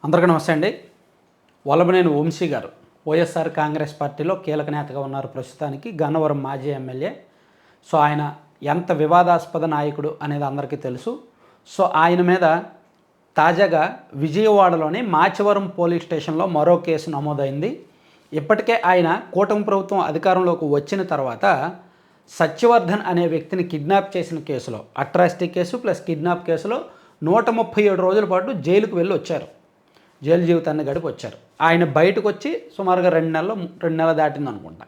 అందరికీ నమస్తే అండి. వల్లభనేని వంశీ గారు వైఎస్ఆర్ కాంగ్రెస్ పార్టీలో కీలక నేతగా ఉన్నారు ప్రస్తుతానికి. గన్నవరం మాజీ ఎమ్మెల్యే. సో ఆయన ఎంత వివాదాస్పద నాయకుడు అనేది అందరికీ తెలుసు. సో ఆయన మీద తాజాగా విజయవాడలోని మాచవరం పోలీస్ స్టేషన్లో మరో కేసు నమోదైంది. ఇప్పటికే ఆయన కూటమి ప్రభుత్వం అధికారంలోకి వచ్చిన తర్వాత సత్యవర్ధన్ అనే వ్యక్తిని కిడ్నాప్ చేసిన కేసులో, అట్రాసిటీ కేసు ప్లస్ కిడ్నాప్ కేసులో 137 రోజుల పాటు జైలుకు వెళ్ళి వచ్చారు. జైలు జీవితాన్ని గడిపి వచ్చారు. ఆయన బయటకు వచ్చి సుమారుగా 2 నెలలు దాటింది అనుకుంటా.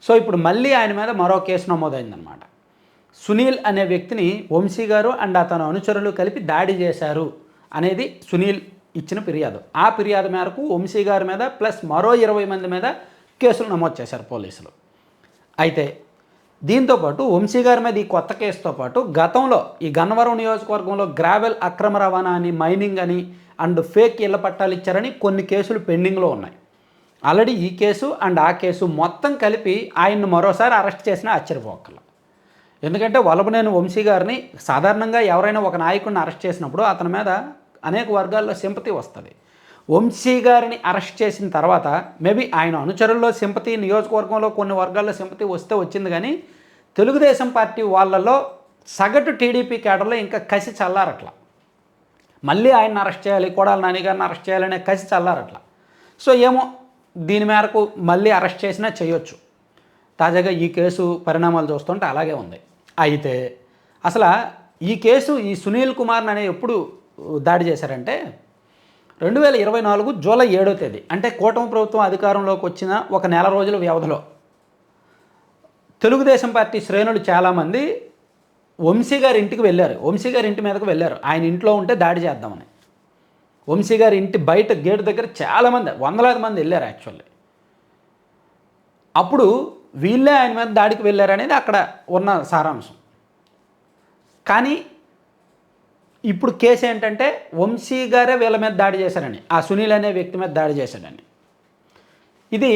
సో ఇప్పుడు మళ్ళీ ఆయన మీద మరో కేసు నమోదైందనమాట. సునీల్ అనే వ్యక్తిని వంశీ గారు అండ్ అతని అనుచరులు కలిపి దాడి చేశారు అనేది సునీల్ ఇచ్చిన ఫిర్యాదు. ఆ ఫిర్యాదు మేరకు వంశీ గారి మీద ప్లస్ మరో 20 మంది మీద కేసులు నమోదు చేశారు పోలీసులు. అయితే దీంతోపాటు వంశీ గారి మీద ఈ కొత్త కేసుతో పాటు గతంలో ఈ గన్నవరం నియోజకవర్గంలో గ్రావెల్ అక్రమ రవాణా అని, మైనింగ్ అని అండ్ ఫేక్ ఇళ్ల పట్టాలు ఇచ్చారని కొన్ని కేసులు పెండింగ్లో ఉన్నాయి. ఆల్రెడీ ఈ కేసు అండ్ ఆ కేసు మొత్తం కలిపి ఆయన్ని మరోసారి అరెస్ట్ చేసినా ఆశ్చర్యపోకర్లేదు. ఎందుకంటే వల్లభనేని వంశీ గారిని సాధారణంగా ఎవరైనా ఒక నాయకుడిని అరెస్ట్ చేసినప్పుడు అతని మీద అనేక వర్గాల్లో సింపతి వస్తుంది. వంశీ గారిని అరెస్ట్ చేసిన తర్వాత మేబీ ఆయన అనుచరుల్లో సింపతి, నియోజకవర్గంలో కొన్ని వర్గాల్లో సింపతి వస్తే వచ్చింది, కానీ తెలుగుదేశం పార్టీ వాళ్ళలో సగటు టీడీపీ కేడర్లో ఇంకా కసి చల్లారట్లా. మళ్ళీ ఆయన్ని అరెస్ట్ చేయాలి, కొడాలి నాని గారిని అరెస్ట్ చేయాలనే కసి చల్లారట్లా. సో ఏమో దీని మేరకు మళ్ళీ అరెస్ట్ చేసినా చేయొచ్చు. తాజాగా ఈ కేసు పరిణామాలు చూస్తుంటే అలాగే ఉంది. అయితే అసలు ఈ కేసు ఈ సునీల్ కుమార్ని అనే ఎప్పుడు దాడి చేశారంటే 2024 జూలై 7వ తేదీ, అంటే కూటమి ప్రభుత్వం అధికారంలోకి వచ్చిన ఒక నెల రోజుల వ్యవధిలో తెలుగుదేశం పార్టీ శ్రేణులు చాలామంది వంశీ గారి ఇంటికి వెళ్ళారు. వంశీ గారి ఇంటి మీదకు వెళ్ళారు. ఆయన ఇంట్లో ఉంటే దాడి చేద్దామని. వంశీ గారి ఇంటి బయట గేటు దగ్గర చాలామంది, వందలాది మంది వెళ్ళారు యాక్చువల్లీ. అప్పుడు వీళ్ళే ఆయన మీద దాడికి వెళ్ళారనేది అక్కడ ఉన్న సారాంశం. కానీ ఇప్పుడు కేసు ఏంటంటే వంశీ గారే వీళ్ళ మీద దాడి చేశారని, ఆ సునీల్ అనే వ్యక్తి మీద దాడి చేశాడని. ఇది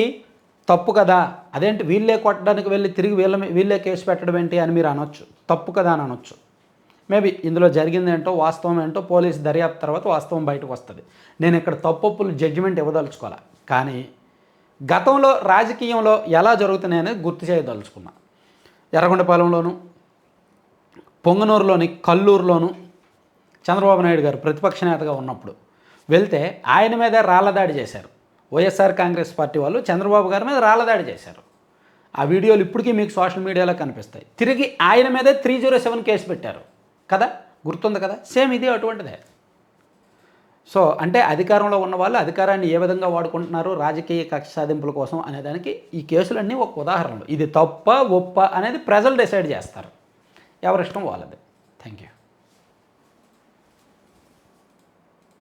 తప్పు కదా, అదేంటి వీళ్ళే కొట్టడానికి వెళ్ళి తిరిగి వీళ్ళే కేసు పెట్టడం ఏంటి అని మీరు అనొచ్చు. తప్పు కదా అని అనొచ్చు. మేబీ ఇందులో జరిగింది ఏంటో, వాస్తవం ఏంటో పోలీసు దర్యాప్తు తర్వాత వాస్తవం బయటకు వస్తుంది. నేను ఇక్కడ తప్పులు జడ్జిమెంట్ ఇవ్వదలుచుకోవాలి. కానీ గతంలో రాజకీయంలో ఎలా జరుగుతున్నాయని గుర్తు చేయదలుచుకున్నా. ఎర్రగొండపాలెంలోను, పొంగనూరులోని, కల్లూరులోను చంద్రబాబు నాయుడు గారు ప్రతిపక్ష నేతగా ఉన్నప్పుడు వెళ్తే ఆయన మీద రాళ్లదాడి చేశారు. వైఎస్ఆర్ కాంగ్రెస్ పార్టీ వాళ్ళు చంద్రబాబు గారి మీద రాళ్లదాడి చేశారు. ఆ వీడియోలు ఇప్పటికీ మీకు సోషల్ మీడియాలో కనిపిస్తాయి. తిరిగి ఆయన మీదే 307 కేసు పెట్టారు కదా, గుర్తుంది కదా. సేమ్ ఇది అటువంటిదే. సో అంటే అధికారంలో ఉన్న వాళ్ళు అధికారాన్ని ఏ విధంగా వాడుకుంటున్నారు రాజకీయ కక్ష సాధింపుల కోసం అనేదానికి ఈ కేసులన్నీ ఒక ఉదాహరణలు. ఇది తప్ప ఒప్ప అనేది ప్రజలు డిసైడ్ చేస్తారు. ఎవరిష్టం వాళ్ళది. Thank you.